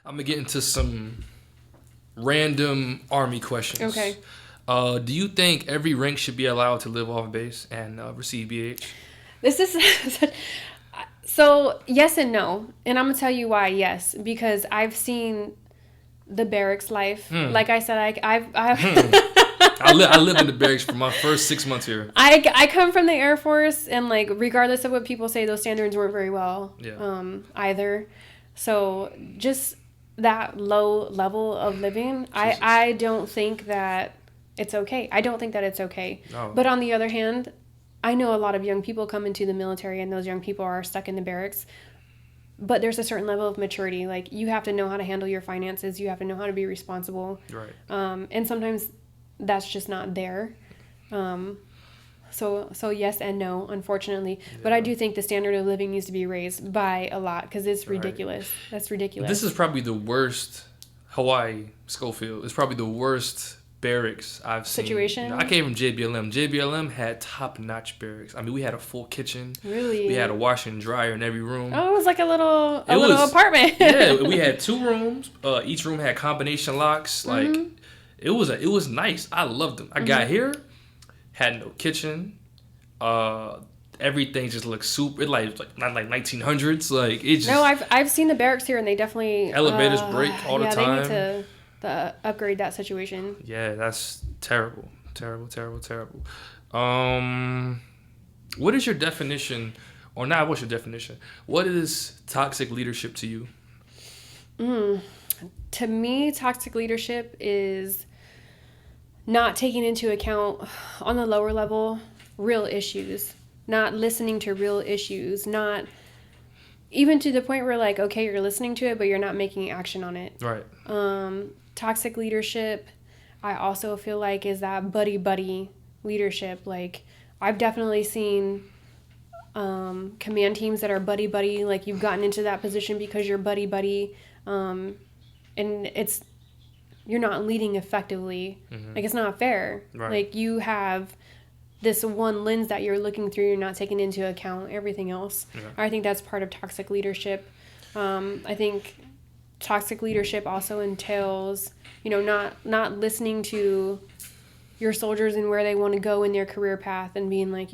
I'm gonna get into some random Army questions. Okay. Do you think every rank should be allowed to live off base and receive BH? This is so yes and no, and I'm gonna tell you why. Yes, because I've seen the barracks life. Like I said, I've I live in the barracks for my first 6 months here. I come from the Air Force, and like regardless of what people say, those standards weren't very well either. So just that low level of living, I don't think that it's okay. I don't think that it's okay. No. But on the other hand, I know a lot of young people come into the military, and those young people are stuck in the barracks. But there's a certain level of maturity. Like, you have to know how to handle your finances. You have to know how to be responsible. Right. And sometimes that's just not there. So yes and no, unfortunately. Yeah. But I do think the standard of living needs to be raised by a lot, because it's ridiculous. That's ridiculous. This is probably the worst Hawaii, Schofield. It's probably the worst barracks I've seen. Situation? I came from JBLM. JBLM had top-notch barracks. I mean, we had a full kitchen. Really? We had a washer and dryer in every room. Oh, it was like a little apartment. Yeah, we had 2 rooms. Each room had combination locks. Like, it was nice. I loved them. I got here, had no kitchen. Everything just looked super. It like not like 1900s. Like, it just. No, I've seen the barracks here, and they definitely elevators break all the time. Yeah, they need to upgrade that situation. Yeah, that's terrible. What is your definition, or not? What's your definition? What is toxic leadership to you? To me, toxic leadership is not taking into account on the lower level real issues, not listening to real issues, not even to the point where, like, okay, you're listening to it, but you're not making action on it. Right. Toxic leadership, I also feel like, is that buddy leadership. Like, I've definitely seen command teams that are buddy, like, you've gotten into that position because you're buddy, and you're not leading effectively. Like, it's not fair. Right. Like, you have this one lens that you're looking through, you're not taking into account everything else. Yeah. I think that's part of toxic leadership. I think toxic leadership also entails, not listening to your soldiers and where they want to go in their career path, and being like,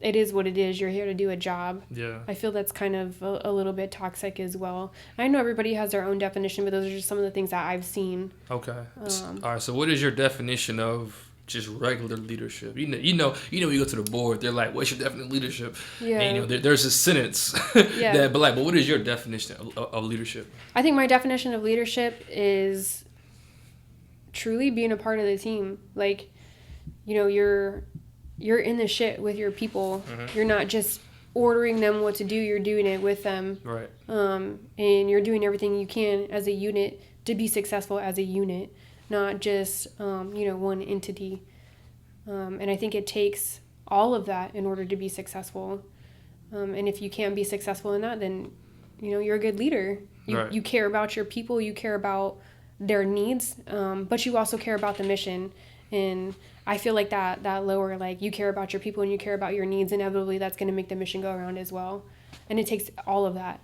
it is what it is. You're here to do a job. Yeah. I feel that's kind of a little bit toxic as well. I know everybody has their own definition, but those are just some of the things that I've seen. Okay. All right. So what is your definition of just regular leadership? You know, you go to the board, they're like, what's your definition of leadership? Yeah. And, there's a sentence yeah. but what is your definition of leadership? I think my definition of leadership is truly being a part of the team. Like, you're in the shit with your people. You're not just ordering them what to do, you're doing it with them. Right. And you're doing everything you can as a unit to be successful as a unit, not just one entity. And I think it takes all of that in order to be successful. And if you can't be successful in that, then you're a good leader. You care about your people, you care about their needs, but you also care about the mission. And I feel like that lower, like, you care about your people and you care about your needs, inevitably that's going to make the mission go around as well. And it takes all of that.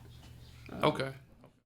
Okay.